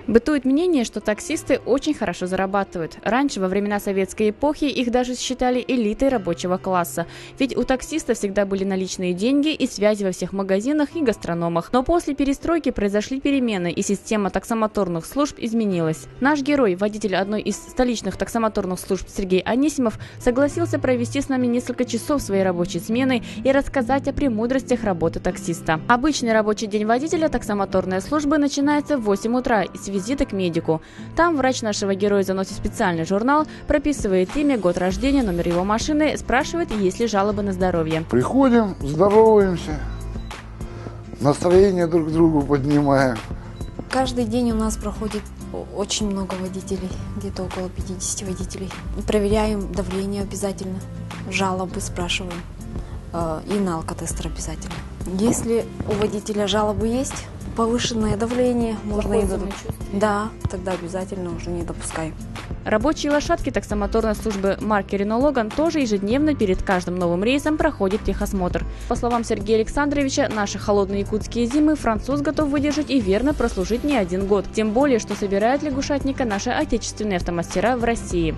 Бытует мнение, что таксисты очень хорошо зарабатывают. Раньше, во времена советской эпохи, их даже считали элитой рабочего класса. Ведь у таксиста всегда были наличные деньги и связи во всех магазинах и гастрономах. Но после перестройки произошли перемены, и система таксомоторных служб изменилась. Наш герой, водитель одной из столичных таксомоторных служб Сергей Анисимов, согласился провести с нами несколько часов своей рабочей смены и рассказать о премудростях работы таксиста. Обычный рабочий день водителя таксомоторной службы начинается в 8 утра с визита к медику. Там врач нашего героя заносит специальный журнал, прописывает имя, год рождения, номер его машины, спрашивает, есть ли жалобы на здоровье. Приходим, здороваемся, настроение друг другу поднимаем. Каждый день у нас проходит очень много водителей, где-то около 50 водителей. Проверяем давление обязательно, жалобы спрашиваем и на алкотестер обязательно. Если у водителя жалобы есть, повышенное давление, можно и да, тогда обязательно уже не допускаем. Рабочие лошадки таксомоторной службы марки Renault Logan тоже ежедневно перед каждым новым рейсом проходит техосмотр. По словам Сергея Александровича, наши холодные якутские зимы француз готов выдержать и верно прослужить не один год. Тем более, что собирают лягушатника наши отечественные автомастера в России.